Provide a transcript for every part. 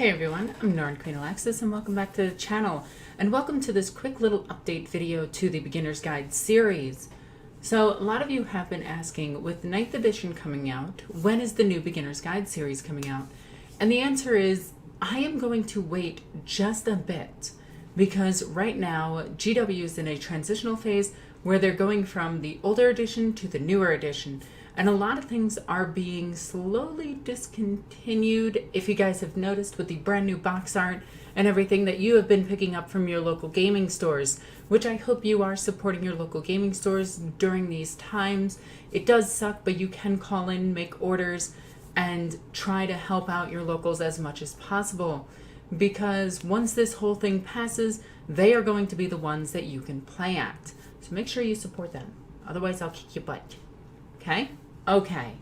Hey everyone, I'm NornQueenAlexis and welcome back to the channel, and welcome to this quick little update video to the Beginner's Guide series. So a lot of you have been asking, with 9th edition coming out, when is the new Beginner's Guide series coming out? And the answer is, I am going to wait just a bit, because right now GW is in a transitional phase where they're going from the older edition to the newer edition. And a lot of things are being slowly discontinued, if you guys have noticed, with the brand new box art and everything that you have been picking up from your local gaming stores, which I hope you are supporting your local gaming stores during these times. It does suck, but you can call in, make orders, and try to help out your locals as much as possible. Because once this whole thing passes, they are going to be the ones that you can play at. So make sure you support them. Otherwise, I'll kick your butt. Okay? Okay.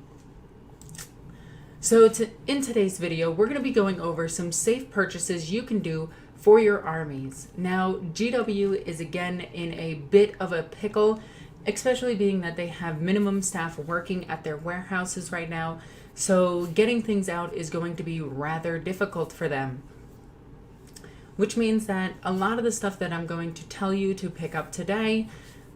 So in today's video, we're going to be going over some safe purchases you can do for your armies. Now, GW is again in a bit of a pickle, especially being that they have minimum staff working at their warehouses right now. So getting things out is going to be rather difficult for them. Which means that a lot of the stuff that I'm going to tell you to pick up today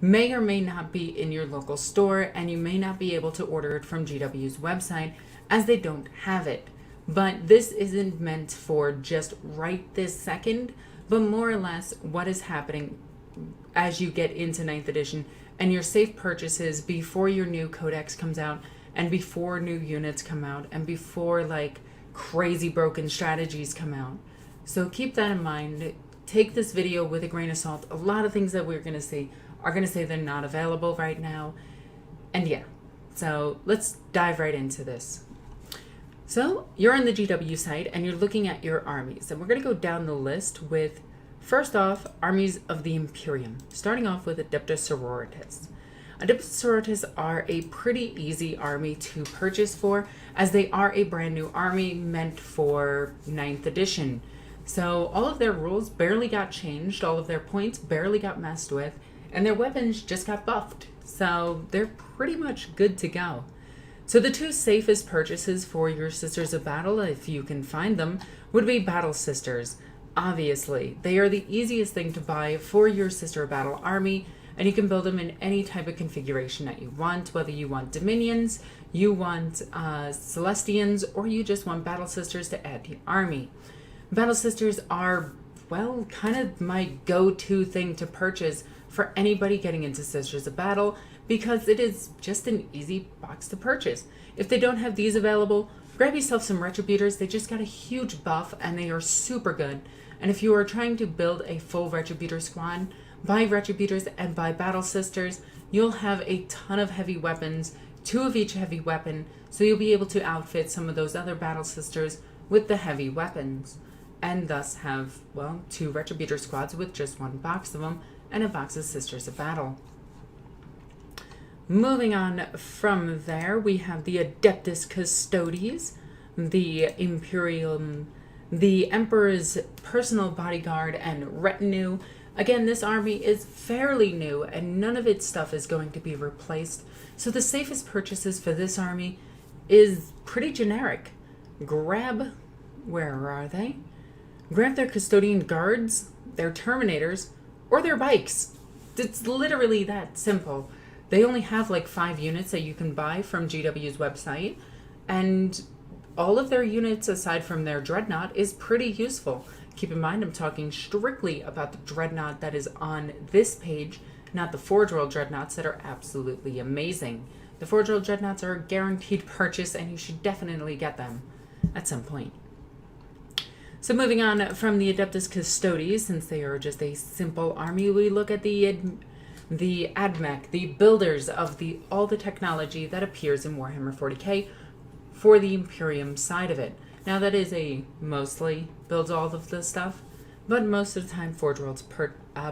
may or may not be in your local store, and you may not be able to order it from GW's website as they don't have it. But this isn't meant for just right this second, but more or less what is happening as you get into 9th edition and your safe purchases before your new codex comes out, and before new units come out, and before like crazy broken strategies come out. So keep that in mind. Take this video with a grain of salt. A lot of things that we're going to see are going to say they're not available right now. And yeah, so let's dive right into this. So you're on the GW site and you're looking at your armies, and we're going to go down the list with, first off, armies of the Imperium, starting off with Adeptus Sororities. Adeptus Sororities are a pretty easy army to purchase for, as they are a brand new army meant for 9th edition. So all of their rules barely got changed, all of their points barely got messed with, and their weapons just got buffed. So they're pretty much good to go. So the two safest purchases for your Sisters of Battle, if you can find them, would be Battle Sisters. Obviously, they are the easiest thing to buy for your Sister of Battle army, and you can build them in any type of configuration that you want, whether you want Dominions, you want Celestians, or you just want Battle Sisters to add to your army. Battle Sisters are, well, kind of my go-to thing to purchase for anybody getting into Sisters of Battle, because it is just an easy box to purchase. If they don't have these available, grab yourself some Retributors. They just got a huge buff and they are super good. And if you are trying to build a full Retributor squad, buy Retributors and buy Battle Sisters. You'll have a ton of heavy weapons, 2 of each heavy weapon, so you'll be able to outfit some of those other Battle Sisters with the heavy weapons, and thus have, well, 2 Retributor squads with just 1 box of them, and a box of Sisters of Battle. Moving on from there, we have the Adeptuscustodies, the the Emperor's personal bodyguard and retinue. Again, this army is fairly new, and none of its stuff is going to be replaced. So the safest purchases for this army is pretty generic. Where are they? Grab their Custodian guards, their Terminators, or their bikes. It's literally that simple. They only have like 5 units that you can buy from GW's website, and all of their units aside from their Dreadnought is pretty useful. Keep in mind, I'm talking strictly about the Dreadnought that is on this page, not the Forge World Dreadnoughts that are absolutely amazing. The Forge World Dreadnoughts are a guaranteed purchase, and you should definitely get them at some point. So moving on from the Adeptuscustodies, since they are just a simple army, we look at the AdMech, the builders of all the technology that appears in Warhammer 40k for the Imperium side of it. Now that is mostly builds all of the stuff, but most of the time Forge Worlds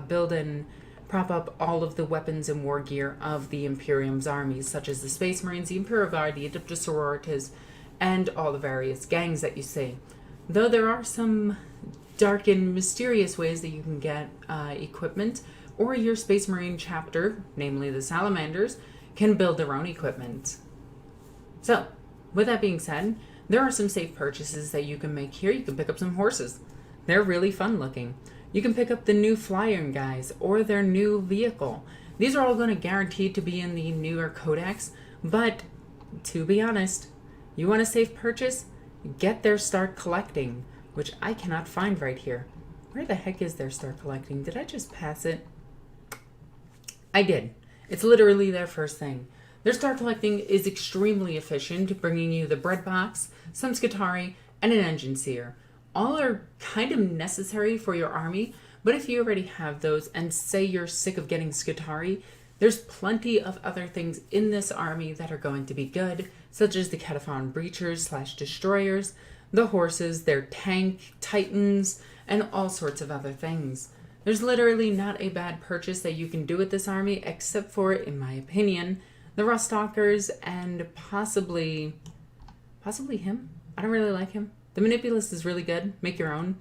build and prop up all of the weapons and war gear of the Imperium's armies, such as the Space Marines, the Imperial Guard, the Adeptus Sororities, and all the various gangs that you see. Though there are some dark and mysterious ways that you can get equipment, or your Space Marine chapter, namely the Salamanders, can build their own equipment. So, with that being said, there are some safe purchases that you can make here. You can pick up some horses. They're really fun looking. You can pick up the new flying guys or their new vehicle. These are all going to guarantee to be in the newer codex, but to be honest, you want a safe purchase? Get their start collecting, which I cannot find right here. Where the heck is their start collecting? Did I just pass it? I did. It's literally their first thing. Their start collecting is extremely efficient, bringing you the bread box, some Skitarii, and an engine seer. All are kind of necessary for your army, but if you already have those and say you're sick of getting Skitarii, there's plenty of other things in this army that are going to be good, such as the Cataphon Breachers / Destroyers, the horses, their tank, titans, and all sorts of other things. There's literally not a bad purchase that you can do with this army, except for, in my opinion, the Ruststalkers and possibly him. I don't really like him. The Manipulus is really good, make your own,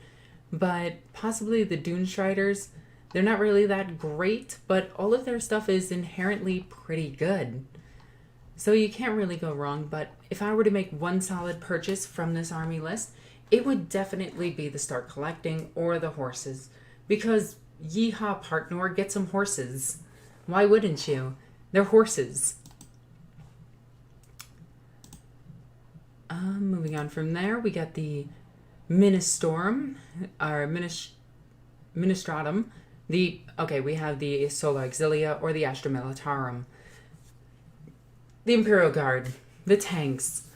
but possibly the Dunestriders, they're not really that great, but all of their stuff is inherently pretty good. So you can't really go wrong, but if I were to make one solid purchase from this army list, it would definitely be the start collecting or the horses. Because yeehaw partner, get some horses. Why wouldn't you? They're horses. Moving on from there, we got the Ministorum, or Ministratum. We have the Solar Auxilia or the Astra Militarum. The Imperial Guard, the tanks.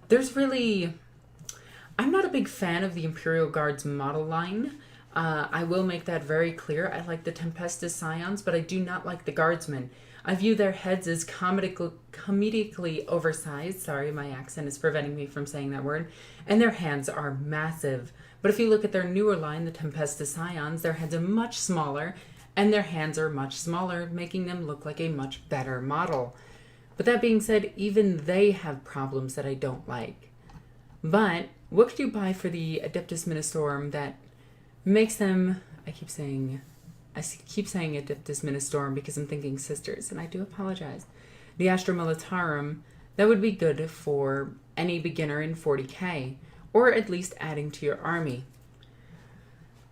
I'm not a big fan of the Imperial Guard's model line. I will make that very clear. I like the Tempestus Scions, but I do not like the Guardsmen. I view their heads as comedically oversized. Sorry, my accent is preventing me from saying that word. And their hands are massive. But if you look at their newer line, the Tempestus Scions, their heads are much smaller, and their hands are much smaller, making them look like a much better model. But that being said, even they have problems that I don't like. But what could you buy for the Adeptus Ministorum that makes them, I keep saying Adeptus Ministorum because I'm thinking sisters, and I do apologize. The Astra Militarum, that would be good for any beginner in 40k, or at least adding to your army.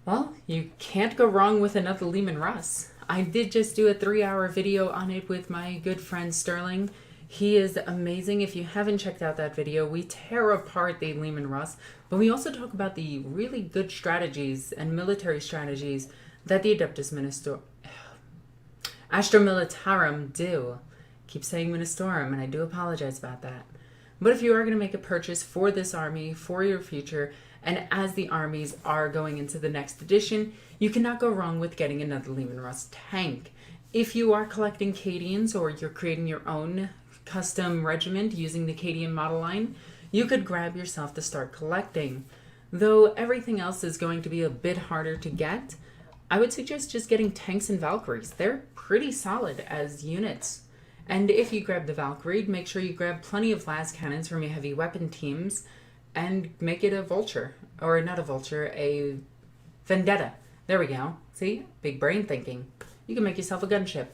Well, you can't go wrong with another Leman Russ. I did just do a 3-hour video on it with my good friend Sterling. He is amazing. If you haven't checked out that video, we tear apart the Leman Russ, but we also talk about the really good strategies and military strategies that the Adeptus Astra Militarum do. Keep saying Ministorum, and I do apologize about that. But if you are going to make a purchase for this army, for your future, and as the armies are going into the next edition, you cannot go wrong with getting another Leman Russ tank. If you are collecting Cadians or you're creating your own custom regiment using the Cadian model line, you could grab yourself to start collecting. Though everything else is going to be a bit harder to get, I would suggest just getting tanks and Valkyries. They're pretty solid as units. And if you grab the Valkyrie, make sure you grab plenty of las cannons from your heavy weapon teams and make it a vulture. Or not a vulture, a vendetta. There we go. See? Big brain thinking. You can make yourself a gunship.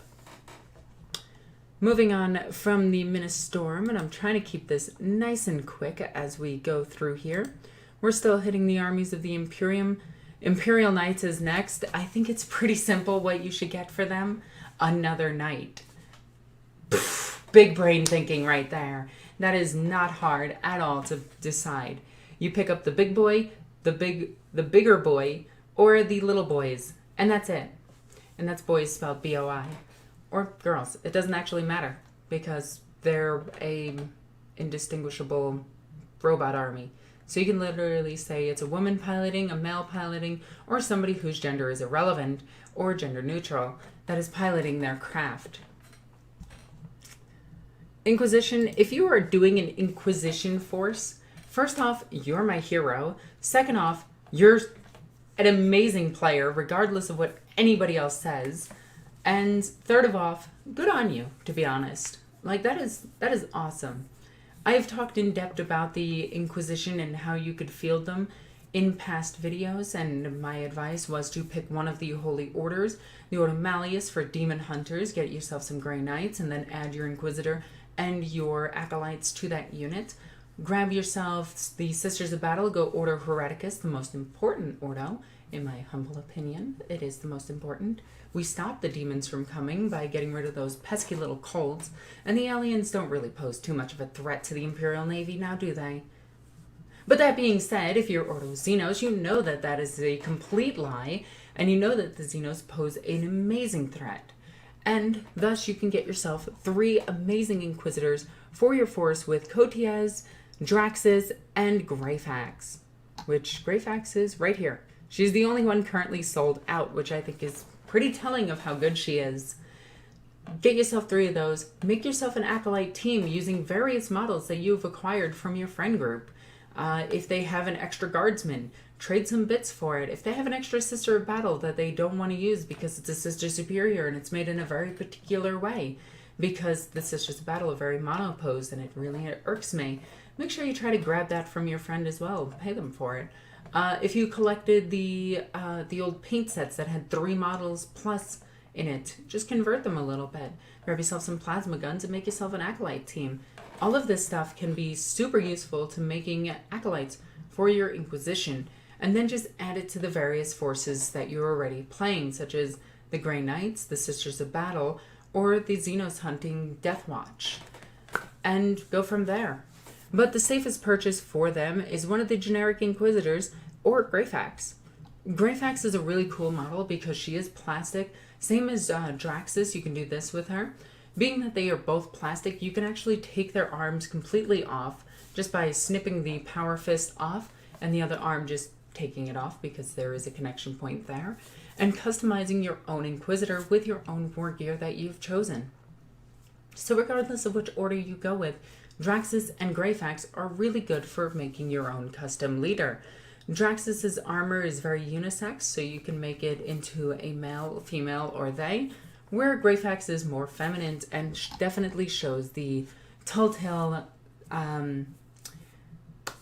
Moving on from the Ministorum, and I'm trying to keep this nice and quick as we go through here. We're still hitting the armies of the Imperium. Imperial Knights is next. I think it's pretty simple what you should get for them. Another knight. Big brain thinking right there. That is not hard at all to decide. You pick up the big boy, the bigger boy, or the little boys, and that's it. And that's boys spelled B-O-I. Or girls. It doesn't actually matter because they're a indistinguishable robot army. So you can literally say it's a woman piloting, a male piloting, or somebody whose gender is irrelevant or gender neutral that is piloting their craft. Inquisition, if you are doing an Inquisition force, first off, you're my hero. Second off, you're an amazing player, regardless of what anybody else says. And third of all, good on you, to be honest. Like, that is awesome. I have talked in depth about the Inquisition and how you could field them in past videos, and my advice was to pick one of the Holy Orders, the Order Malleus for Demon Hunters, get yourself some Grey Knights, and then add your Inquisitor and your Acolytes to that unit. Grab yourself the Sisters of Battle. Go Ordo Hereticus, the most important Ordo. In my humble opinion, it is the most important. We stop the demons from coming by getting rid of those pesky little colds, and the aliens don't really pose too much of a threat to the Imperial Navy, now do they? But that being said, if you're Ordo Xenos, you know that that is a complete lie, and you know that the Xenos pose an amazing threat. And thus you can get yourself 3 amazing Inquisitors for your force with Kotias, Draxus, and Greyfax. Which Greyfax is right here. She's the only one currently sold out, which I think is pretty telling of how good she is. Get yourself 3 of those. Make yourself an Acolyte team using various models that you've acquired from your friend group. If they have an extra Guardsman, trade some bits for it. If they have an extra Sister of Battle that they don't want to use because it's a Sister Superior and it's made in a very particular way, because the Sisters of Battle are very monoposed and it really irks me, make sure you try to grab that from your friend as well. Pay them for it. If you collected the old paint sets that had 3 models plus in it, just convert them a little bit. Grab yourself some plasma guns and make yourself an Acolyte team. All of this stuff can be super useful to making Acolytes for your Inquisition, and then just add it to the various forces that you're already playing, such as the Grey Knights, the Sisters of Battle, or the Xenos hunting Deathwatch, and go from there. But the safest purchase for them is one of the generic Inquisitors or Greyfax. Greyfax is a really cool model because she is plastic, same as Draxus. You can do this with her. Being that they are both plastic, you can actually take their arms completely off just by snipping the power fist off and the other arm just taking it off because there is a connection point there, and customizing your own Inquisitor with your own war gear that you've chosen. So regardless of which order you go with, Draxus and Greyfax are really good for making your own custom leader. Draxus's armor is very unisex, so you can make it into a male, female, or they, where Greyfax is more feminine and definitely shows the telltale,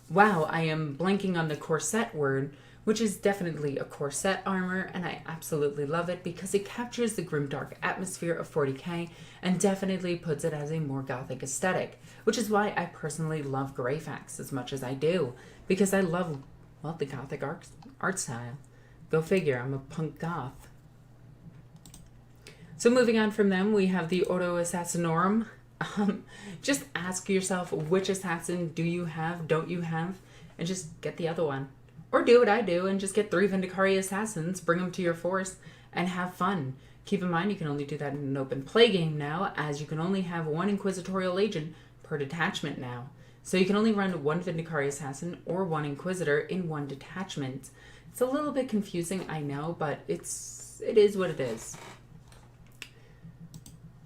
wow, I am blanking on the corset word, which is definitely a corset armor, and I absolutely love it because it captures the grimdark atmosphere of 40k and definitely puts it as a more gothic aesthetic, which is why I personally love Greyfax as much as I do, because I love, well, the gothic art style. Go figure, I'm a punk goth. So moving on from them, we have the Ordo Assassinorum. Just ask yourself, which assassin do you have, don't you have, and just get the other one. Or do what I do and just get 3 Vindicari assassins, bring them to your force, and have fun. Keep in mind you can only do that in an open play game now, as you can only have 1 Inquisitorial agent per detachment now. So you can only run 1 Vindicari assassin or 1 Inquisitor in 1 detachment. It's a little bit confusing, I know, but it is what it is.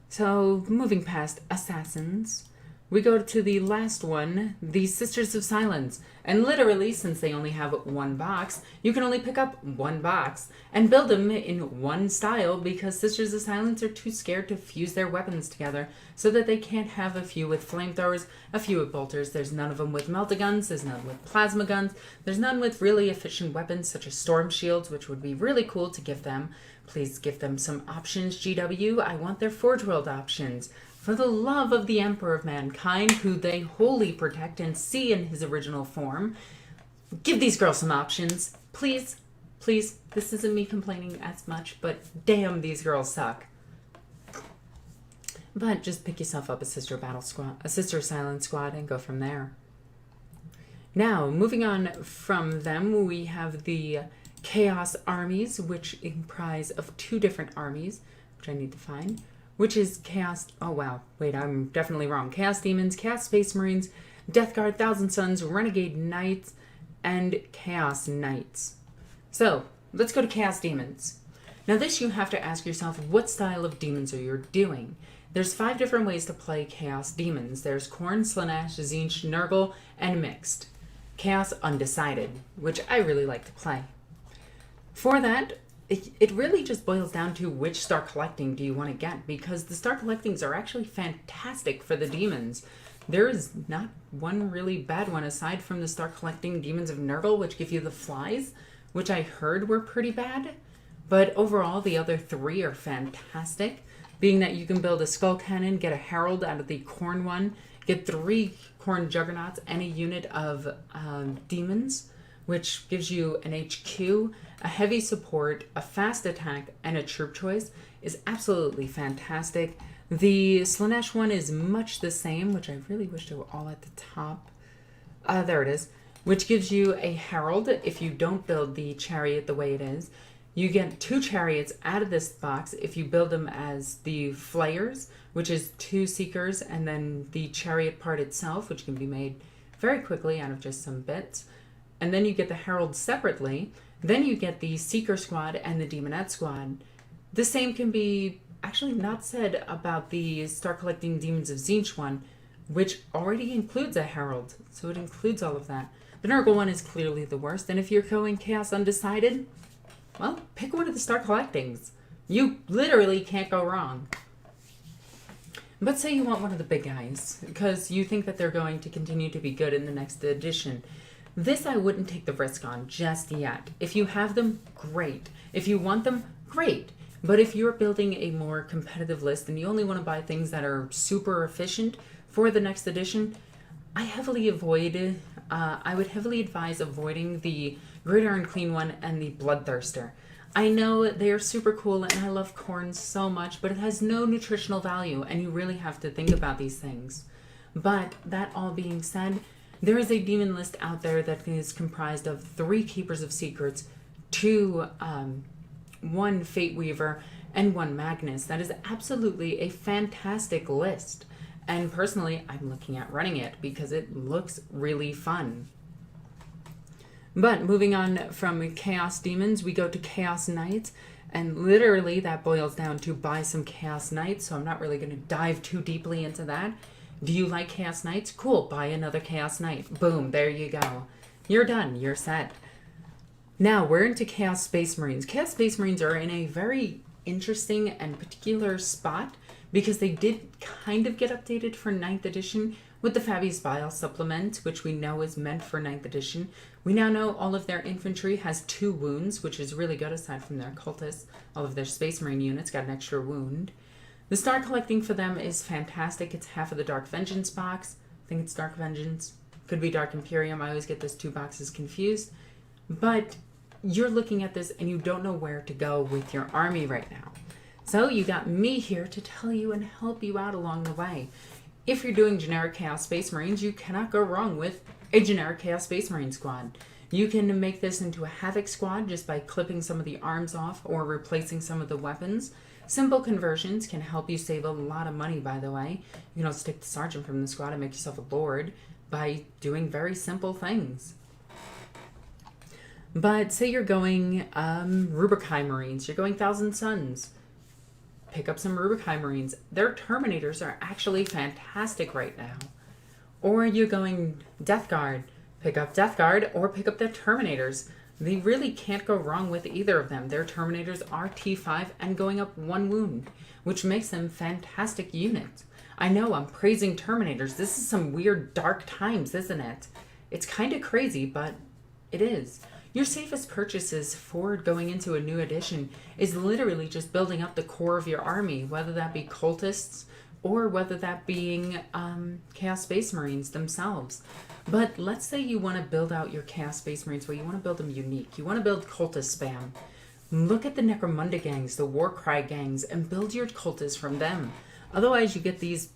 So, moving past assassins, we go to the last one, the Sisters of Silence. And literally, since they only have 1 box, you can only pick up 1 box and build them in 1 style because Sisters of Silence are too scared to fuse their weapons together so that they can't have a few with flamethrowers, a few with bolters. There's none of them with melta-guns, there's none with plasma guns, there's none with really efficient weapons such as storm shields, which would be really cool to give them. Please give them some options, GW. I want their Forge World options. For the love of the Emperor of Mankind, who they wholly protect and see in his original form, give these girls some options. Please, please. This isn't me complaining as much, but damn, these girls suck. But just pick yourself up a Sister Battle Squad, a Sister Silence Squad, and go from there. Now, moving on from them, we have the Chaos Armies, which comprise of 2 different armies, which I need to find, which is Chaos, oh wow, wait, I'm definitely wrong. Chaos Demons, Chaos Space Marines, Death Guard, Thousand Suns, Renegade Knights, and Chaos Knights. So, let's go to Chaos Demons. Now this you have to ask yourself, what style of demons are you doing? There's 5 different ways to play Chaos Demons. There's Khorne, Slaanesh, Tzeentch, Nurgle, and Mixed. Chaos Undecided, which I really like to play. For that, it really just boils down to which star collecting do you want to get, because the star collectings are actually fantastic for the demons. There is not one really bad one aside from the star collecting Demons of Nurgle, which give you the flies, which I heard were pretty bad. But overall, the other 3 are fantastic, being that you can build a Skull Cannon, get a Herald out of the Khorne one, Get 3 Khorne Juggernauts and a unit of Demons, which gives you an HQ, a heavy support, a fast attack, and a troop choice. Is absolutely fantastic. The Slaanesh one is much the same, which I really wish they were all at the top. There it is. Which gives you a Herald if you don't build the chariot the way it is. You get 2 chariots out of this box if you build them as the Flayers, which is 2 Seekers, and then the chariot part itself, which can be made very quickly out of just some bits. And then you get the Herald separately. Then you get the Seeker squad and the Demonette squad. The same can be actually not said about the Start Collecting Demons of Tzeentch one, which already includes a Herald, so it includes all of that. The Nurgle one is clearly the worst, and if you're going Chaos Undecided, well, pick one of the Start Collectings. You literally can't go wrong. But say you want one of the big guys, because you think that they're going to continue to be good in the next edition. This I wouldn't take the risk on just yet. If you have them, great. If you want them, great. But if you're building a more competitive list and you only want to buy things that are super efficient for the next edition, I would heavily advise avoiding the Great Iron Queen one and the Bloodthirster. I know they are super cool and I love Khorne so much, but it has no nutritional value and you really have to think about these things. But that all being said, there is a demon list out there that is comprised of 3 Keepers of Secrets, 2 1 Fate Weaver, and 1 Magnus. That is absolutely a fantastic list. And personally, I'm looking at running it because it looks really fun. But moving on from Chaos Demons, we go to Chaos Knights. And literally that boils down to buy some Chaos Knights. So I'm not really going to dive too deeply into that. Do you like Chaos Knights? Cool, buy another Chaos Knight. Boom, there you go. You're done, you're set. Now we're into Chaos Space Marines. Chaos Space Marines are in a very interesting and particular spot because they did kind of get updated for 9th edition with the Fabius Bile supplement, which we know is meant for 9th edition. We now know all of their infantry has 2 wounds, which is really good aside from their cultists. All of their Space Marine units got an extra wound. The Star Collecting for them is fantastic. It's half of the Dark Vengeance box. I think it's Dark Vengeance. Could be Dark Imperium. I always get those 2 boxes confused. But you're looking at this and you don't know where to go with your army right now. So you got me here to tell you and help you out along the way. If you're doing generic Chaos Space Marines, you cannot go wrong with a generic Chaos Space Marine squad. You can make this into a Havoc squad just by clipping some of the arms off or replacing some of the weapons. Simple conversions can help you save a lot of money, by the way. You can also take the Sergeant from the squad and make yourself a Lord by doing very simple things. But say you're going Rubrikai Marines, you're going Thousand Suns. Pick up some Rubrikai Marines. Their Terminators are actually fantastic right now. Or you're going Death Guard. Pick up Death Guard or pick up their Terminators. They really can't go wrong with either of them. Their Terminators are T5 and going up 1 wound, which makes them fantastic units. I know I'm praising Terminators. This is some weird dark times, isn't it? It's kind of crazy, but it is. Your safest purchases for going into a new edition is literally just building up the core of your army, whether that be cultists or whether that being Chaos Space Marines themselves. But let's say you want to build out your Chaos Space Marines, well, you want to build them unique. You want to build cultist spam. Look at the Necromunda gangs, the Warcry gangs, and build your cultists from them. Otherwise, you get these,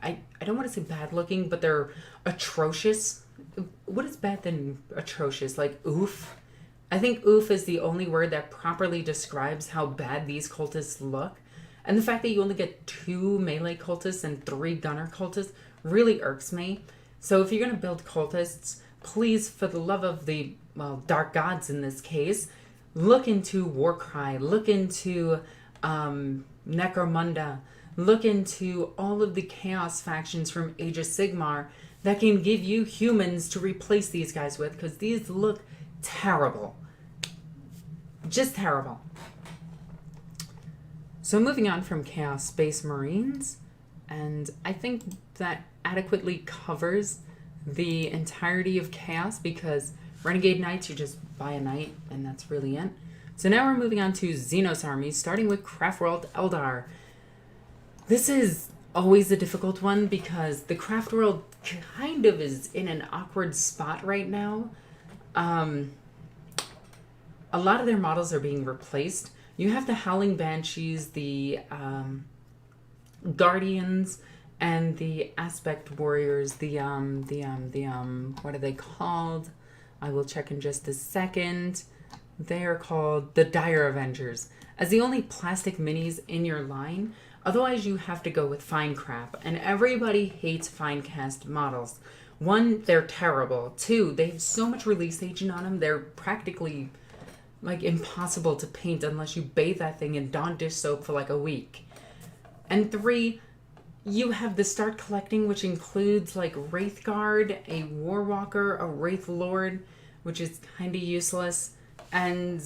I don't want to say bad looking, but they're atrocious. What is bad than atrocious? Like oof? I think oof is the only word that properly describes how bad these cultists look. And the fact that you only get 2 melee cultists and 3 gunner cultists really irks me. So if you're going to build cultists, please, for the love of the, well, dark gods in this case, look into Warcry, look into Necromunda, look into all of the Chaos factions from Age of Sigmar that can give you humans to replace these guys with, because these look terrible. Just terrible. So moving on from Chaos Space Marines, and I think that adequately covers the entirety of Chaos, because Renegade Knights, you just buy a knight, and that's really it. So now we're moving on to Xenos armies, starting with Craftworld Eldar. This is always a difficult one because the craft world kind of is in an awkward spot right now. A lot of their models are being replaced. You have the Howling Banshees, the Guardians, and the Aspect Warriors. What are they called? I will check in just a second. They are called the Dire Avengers. As the only plastic minis in your line, otherwise you have to go with fine crap, and everybody hates fine cast models. One, they're terrible. Two, they have so much release agent on them, they're practically like impossible to paint unless you bathe that thing in Dawn dish soap for like a week. And three, you have the start collecting, which includes like Wraithguard, a Warwalker, a Wraith Lord, which is kind of useless, and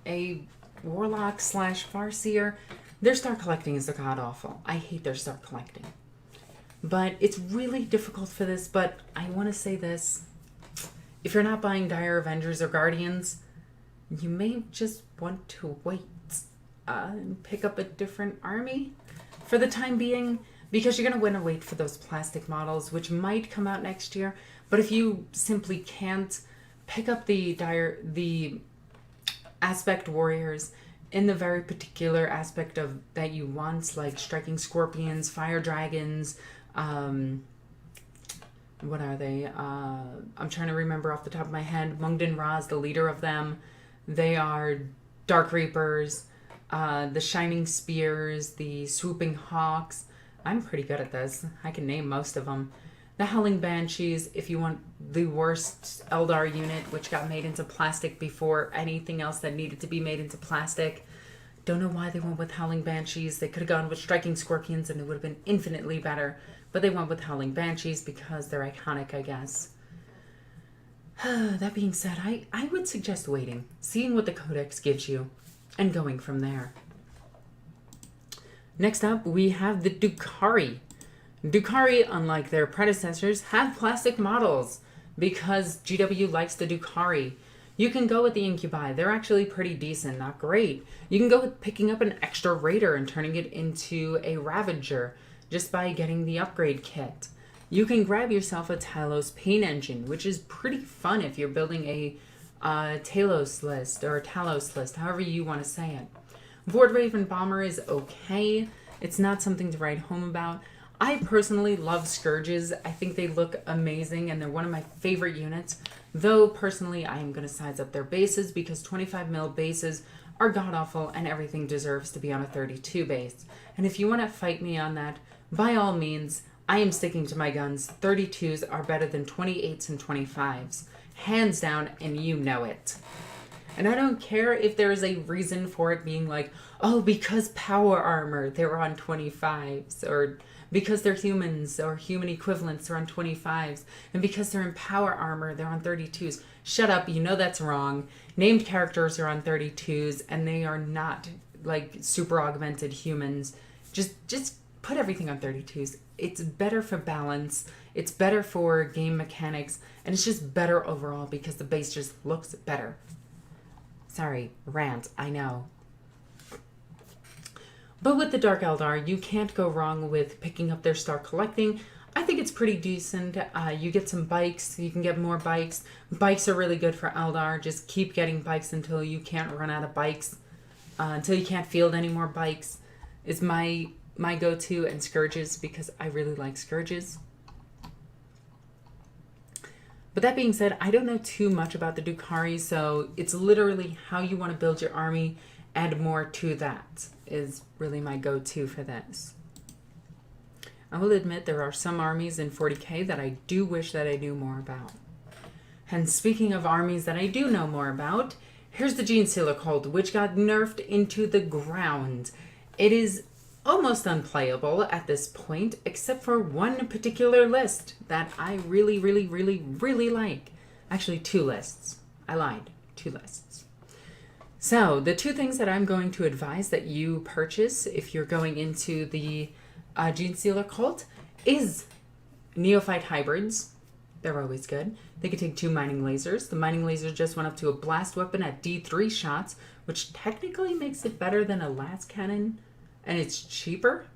a Warlock / Farseer. Their start collecting is god-awful. I hate their start collecting. But it's really difficult for this, but I want to say this. If you're not buying Dire Avengers or Guardians, you may just want to wait and pick up a different army for the time being, because you're going to want to wait for those plastic models, which might come out next year. But if you simply can't, pick up the Aspect Warriors in the very particular aspect of that you want, like Striking Scorpions, Fire Dragons, what are they? I'm trying to remember off the top of my head. Mungden Ra is the leader of them. They are Dark Reapers, the Shining Spears, the Swooping Hawks. I'm pretty good at this. I can name most of them. The Howling Banshees, if you want the worst Eldar unit, which got made into plastic before anything else that needed to be made into plastic. Don't know why they went with Howling Banshees. They could have gone with Striking Scorpions and it would have been infinitely better. But they went with Howling Banshees because they're iconic, I guess. That being said, I would suggest waiting, seeing what the Codex gives you, and going from there. Next up, we have the Drukhari. Drukhari, unlike their predecessors, have plastic models because GW likes the Drukhari. You can go with the Incubi. They're actually pretty decent, not great. You can go with picking up an extra Raider and turning it into a Ravager just by getting the upgrade kit. You can grab yourself a Talos Pain Engine, which is pretty fun if you're building a Talos list or a Talos list, however you want to say it. Vord Raven Bomber is okay. It's not something to write home about. I personally love Scourges. I think they look amazing and they're one of my favorite units. Though personally I am going to size up their bases because 25mm bases are god-awful and everything deserves to be on a 32 base. And if you want to fight me on that, by all means, I am sticking to my guns. 32s are better than 28s and 25s. Hands down, and you know it. And I don't care if there is a reason for it being like, oh, because power armor, they're on 25s, or because they're humans or human equivalents, they're on 25s, and because they're in power armor, they're on 32s. Shut up, you know that's wrong. Named characters are on 32s, and they are not like super augmented humans. Just put everything on 32s. It's better for balance, it's better for game mechanics, and it's just better overall because the base just looks better. Sorry, rant, I know. But with the Dark Eldar, you can't go wrong with picking up their Star Collecting. I think it's pretty decent. You get some bikes, you can get more bikes. Bikes are really good for Eldar. Just keep getting bikes until you can't run out of bikes. Until you can't field any more bikes is my go-to, and Scourges because I really like Scourges. But that being said, I don't know too much about the Drukhari, so it's literally how you want to build your army, add more to that is really my go-to for this. I will admit there are some armies in 40k that I do wish that I knew more about. And speaking of armies that I do know more about, here's the Genestealer cult, which got nerfed into the ground. It is almost unplayable at this point, except for one particular list that I really, really, really, really like. Actually, two lists. I lied. Two lists. So, the two things that I'm going to advise that you purchase if you're going into the Genestealer cult is Neophyte Hybrids. They're always good. They can take 2 mining lasers. The mining laser just went up to a blast weapon at D3 shots, which technically makes it better than a las cannon, and it's cheaper.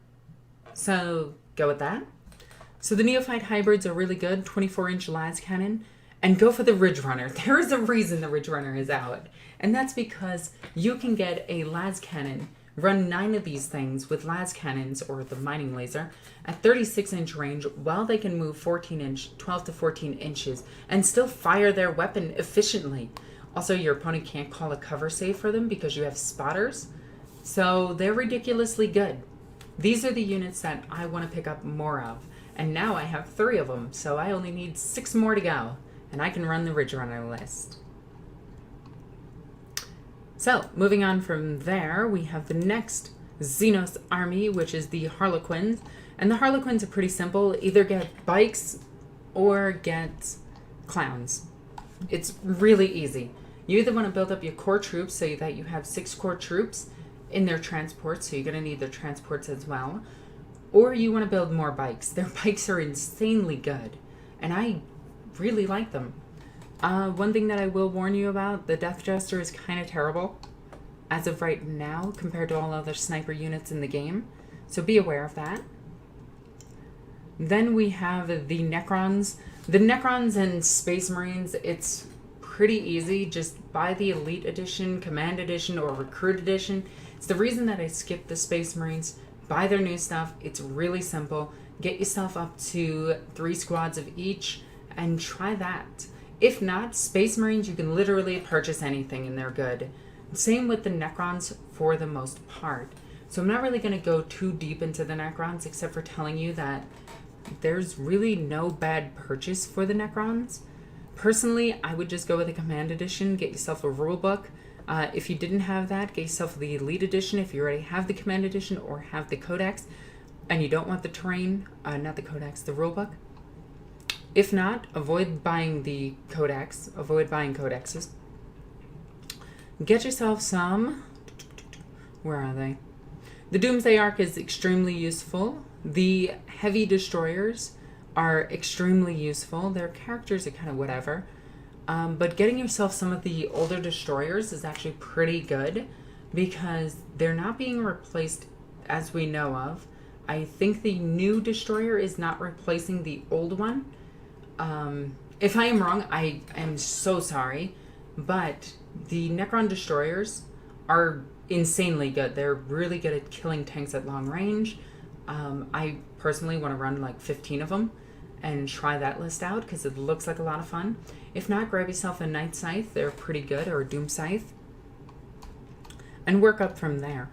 So go with that. So the Neophyte hybrids are really good, 24-inch las cannon, and go for the Ridge Runner. There is a reason the Ridge Runner is out, and that's because you can get a las cannon, run 9 of these things with las cannons or the mining laser at 36-inch range while they can move 12 to 14 inches, and still fire their weapon efficiently. Also, your opponent can't call a cover save for them because you have spotters, so they're ridiculously good. These are the units that I want to pick up more of. And now I have 3 of them, so I only need 6 more to go, and I can run the Ridge Runner list. So, moving on from there, we have the next Xenos army, which is the Harlequins. And the Harlequins are pretty simple. Either get bikes or get clowns. It's really easy. You either want to build up your core troops so that you have 6 core troops in their transports, so you're going to need their transports as well. Or you want to build more bikes. Their bikes are insanely good, and I really like them. One thing that I will warn you about, the Death Jester is kind of terrible as of right now compared to all other sniper units in the game, so be aware of that. Then we have the Necrons. The Necrons and Space Marines, it's pretty easy. Just buy the Elite Edition, Command Edition, or Recruit Edition. It's the reason that I skipped the Space Marines. Buy their new stuff. It's really simple. Get yourself up to 3 squads of each and try that. If not, Space Marines, you can literally purchase anything and they're good. Same with the Necrons for the most part. So I'm not really going to go too deep into the Necrons except for telling you that there's really no bad purchase for the Necrons. Personally, I would just go with the Command Edition. Get yourself a rule book. If you didn't have that, get yourself the Elite Edition if you already have the Command Edition or have the Codex and you don't want the terrain, not the Codex, the rulebook. If not, avoid buying the Codex, avoid buying Codexes. Get yourself some, where are they? The Doomsday Ark is extremely useful. The Heavy Destroyers are extremely useful. Their characters are kind of whatever. But getting yourself some of the older destroyers is actually pretty good because they're not being replaced as we know of. I think the new destroyer is not replacing the old one. If I am wrong, I am so sorry. But the Necron destroyers are insanely good. They're really good at killing tanks at long range. I personally want to run like 15 of them and try that list out because it looks like a lot of fun. If not, grab yourself a Night Scythe. They're pretty good, or a Doom Scythe. And work up from there.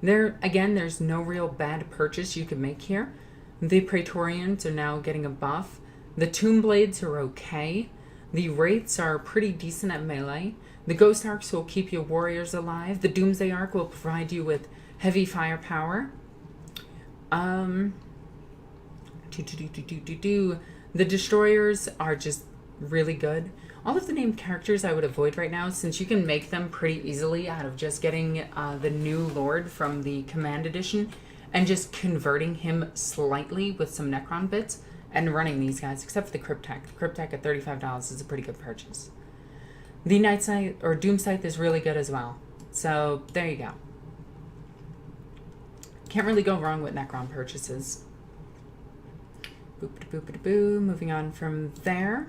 Again, there's no real bad purchase you can make here. The Praetorians are now getting a buff. The Tomb Blades are okay. The Wraiths are pretty decent at melee. The Ghost Arcs will keep your warriors alive. The Doomsday Arc will provide you with heavy firepower. The Destroyers are just really good. All of the named characters I would avoid right now, since you can make them pretty easily out of just getting the new Lord from the Command Edition and just converting him slightly with some Necron bits and running these guys, except for the Cryptek. The Cryptek at $35 is a pretty good purchase. The Night Scythe or Doom Scythe is really good as well. So there you go. Can't really go wrong with Necron purchases. Boop-a-boop-a-boo. Moving on from there,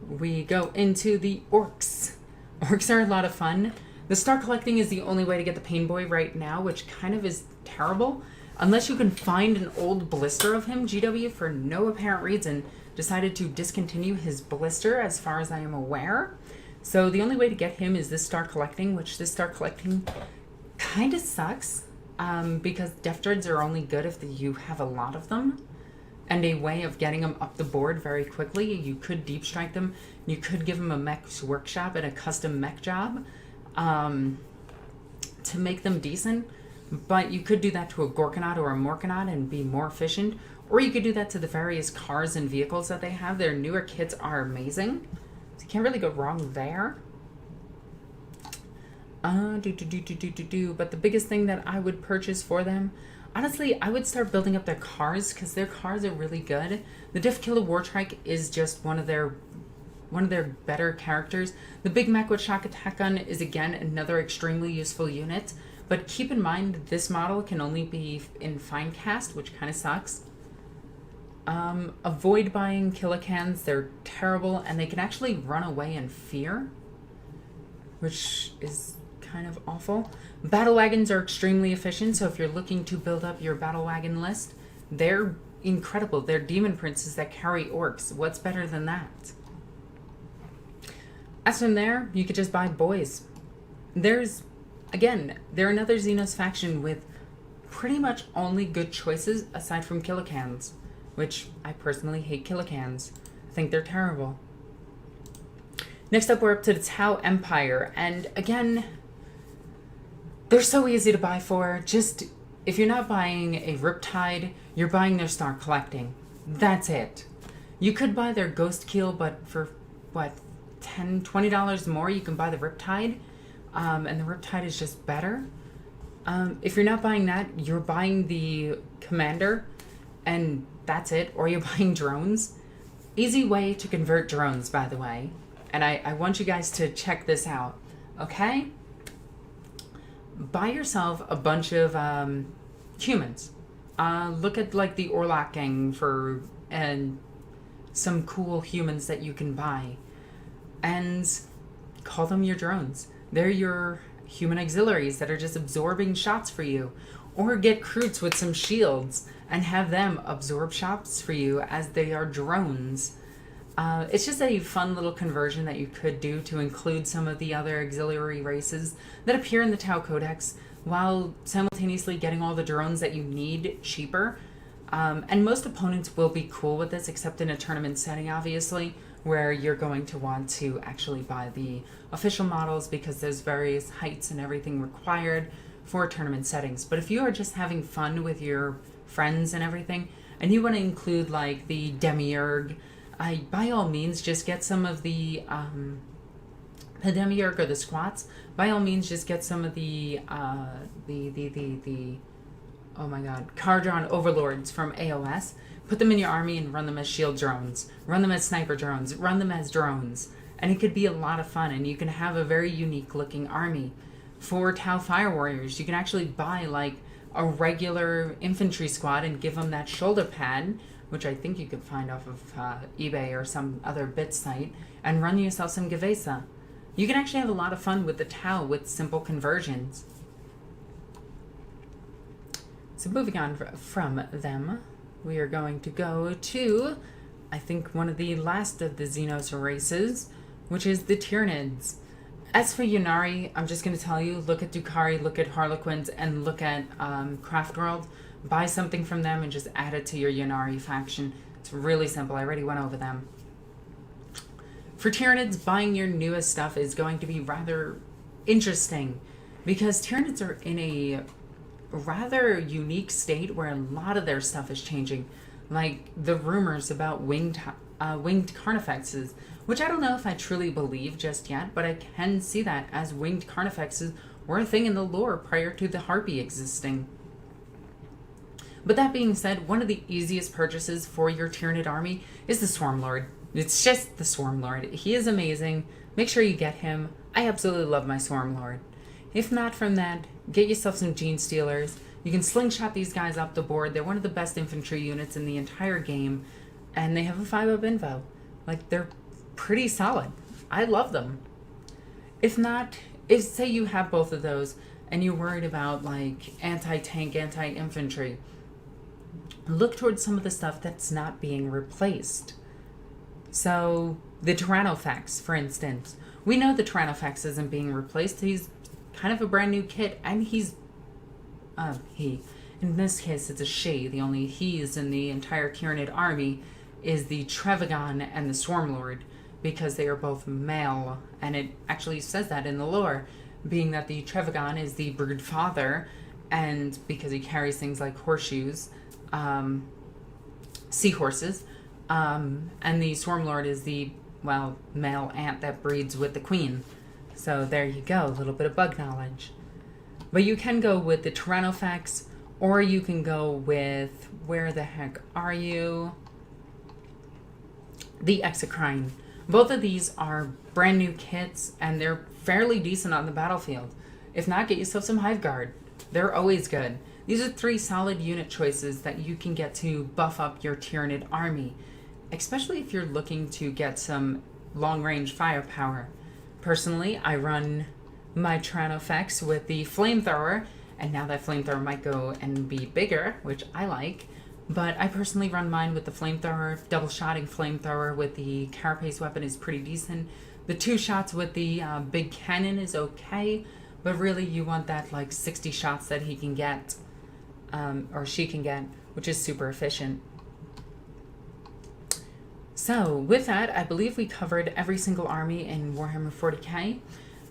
we go into the Orcs. Orcs are a lot of fun. The Star Collecting is the only way to get the Pain Boy right now, which kind of is terrible. Unless you can find an old blister of him, GW, for no apparent reason, decided to discontinue his blister as far as I am aware. So the only way to get him is this Star Collecting, which this Star Collecting kind of sucks because Death Dreads are only good if you have a lot of them. And a way of getting them up the board very quickly. You could deep strike them. You could give them a mech's workshop and a custom mech job to make them decent. But you could do that to a Gorkanaut or a Morkanaut and be more efficient. Or you could do that to the various cars and vehicles that they have. Their newer kits are amazing. So you can't really go wrong there. But the biggest thing that I would purchase for them, honestly, I would start building up their cars because their cars are really good. The Diff Killer Wartrike is just one of their better characters. The Big Mech with Shock Attack Gun is again another extremely useful unit. But keep in mind, this model can only be in fine cast, which kind of sucks. Avoid buying Killicans. They're terrible, and they can actually run away in fear, which is kind of awful. Battle wagons are extremely efficient, so if you're looking to build up your battle wagon list, they're incredible. They're demon princes that carry orcs. What's better than that? As from there, you could just buy boys. They're another Xenos faction with pretty much only good choices aside from Killicans, which I personally hate Killicans. I think they're terrible. Next up, we're up to the Tau Empire, and again, they're so easy to buy for. Just, if you're not buying a Riptide, you're buying their Star Collecting. That's it. You could buy their Ghost Keel, but for, what, $10, $20 more, you can buy the Riptide, and the Riptide is just better. If you're not buying that, you're buying the Commander, and that's it, or you're buying drones. Easy way to convert drones, by the way. And I want you guys to check this out, okay? Buy yourself a bunch of humans. Look at like the Orlok gang and some cool humans that you can buy. And call them your drones. They're your human auxiliaries that are just absorbing shots for you. Or get Kroots with some shields and have them absorb shots for you as they are drones. It's just a fun little conversion that you could do to include some of the other auxiliary races that appear in the Tau Codex while simultaneously getting all the drones that you need cheaper. And most opponents will be cool with this, except in a tournament setting, obviously, where you're going to want to actually buy the official models because there's various heights and everything required for tournament settings. But if you are just having fun with your friends and everything, and you want to include like the Demiurge, by all means just get some of the Demiurge or the Squats. By all means just get some of the oh my god, Cardron Overlords from AOS. Put them in your army and run them as shield drones. Run them as sniper drones. Run them as drones. And it could be a lot of fun, and you can have a very unique looking army. For Tau Fire Warriors, you can actually buy like a regular infantry squad and give them that shoulder pad, which I think you could find off of eBay or some other bit site, and run yourself some Gevesa. You can actually have a lot of fun with the Tau with simple conversions. So moving on from them, we are going to go to, I think, one of the last of the Xenos races, which is the Tyranids. As for Ynnari, I'm just going to tell you, look at Drukhari, look at Harlequins, and look at Craftworld. Buy something from them and just add it to your Ynnari faction. It's really simple. I already went over them. For Tyranids, buying your newest stuff is going to be rather interesting because Tyranids are in a rather unique state where a lot of their stuff is changing. Like the rumors about winged carnifexes, which I don't know if I truly believe just yet, but I can see that as winged carnifexes were a thing in the lore prior to the Harpy existing. But that being said, one of the easiest purchases for your Tyranid army is the Swarmlord. It's just the Swarmlord. He is amazing. Make sure you get him. I absolutely love my Swarmlord. If not from that, get yourself some Genestealers. You can slingshot these guys up the board. They're one of the best infantry units in the entire game, and they have a 5-up info. Like, they're pretty solid. I love them. If not, if say you have both of those and you're worried about like anti-tank, anti-infantry, look towards some of the stuff that's not being replaced. So the Tyrannofex, for instance, we know the Tyrannofex isn't being replaced. He's kind of a brand new kit, and he's in this case it's a she. The only he's in the entire Tyranid army is the Trevagon and the Swarmlord, because they are both male, and it actually says that in the lore, being that the Trevagon is the brood father, and because he carries things like horseshoes, seahorses, and the Swarmlord is the, well, male ant that breeds with the queen. So there you go, a little bit of bug knowledge. But you can go with the Tyrannofex, or you can go with, where the heck are you? The Exocrine. Both of these are brand new kits, and they're fairly decent on the battlefield. If not, get yourself some Hive Guard. They're always good. These are 3 solid unit choices that you can get to buff up your Tyranid army, especially if you're looking to get some long-range firepower. Personally, I run my Tranofex with the Flamethrower, and now that Flamethrower might go and be bigger, which I like, but I personally run mine with the Flamethrower. Double-shotting Flamethrower with the Carapace weapon is pretty decent. The 2 shots with the big cannon is okay, but really you want that like 60 shots that he can get, or she can get, which is super efficient. So with that, I believe we covered every single army in Warhammer 40k.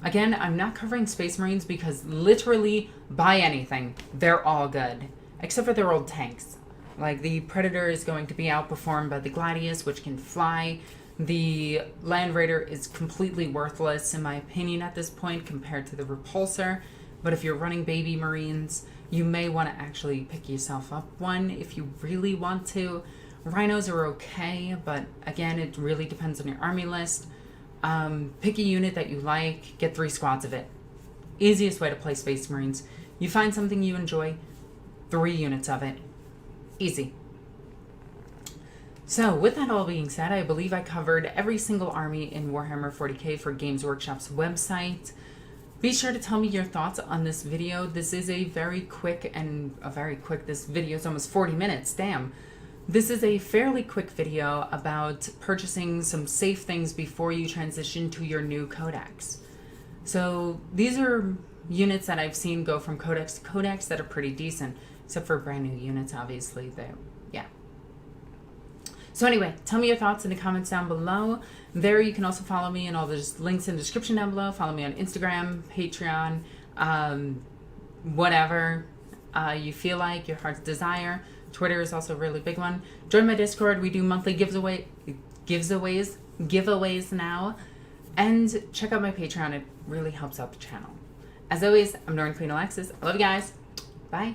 Again, I'm not covering Space Marines because literally buy anything. They're all good, except for their old tanks. Like the Predator is going to be outperformed by the Gladius, which can fly. The Land Raider is completely worthless, in my opinion, at this point compared to the Repulsor. But if you're running baby Marines, you may want to actually pick yourself up one if you really want to. Rhinos are okay, but again, it really depends on your army list. Pick a unit that you like, get 3 squads of it. Easiest way to play Space Marines. You find something you enjoy, 3 units of it. Easy. So with that all being said, I believe I covered every single army in Warhammer 40k for Games Workshop's website. Be sure to tell me your thoughts on this video. This is a very quick this video is almost 40 minutes, damn. This is a fairly quick video about purchasing some safe things before you transition to your new codex. So these are units that I've seen go from codex to codex that are pretty decent, except for brand new units, obviously. Yeah. So anyway, tell me your thoughts in the comments down below. There you can also follow me, and all the links in the description down below. Follow me on Instagram, Patreon, whatever you feel like, your heart's desire. Twitter is also a really big one. Join my Discord. We do monthly giveaways now. And check out my Patreon. It really helps out the channel. As always, I'm NornQueenAlexis. I love you guys. Bye.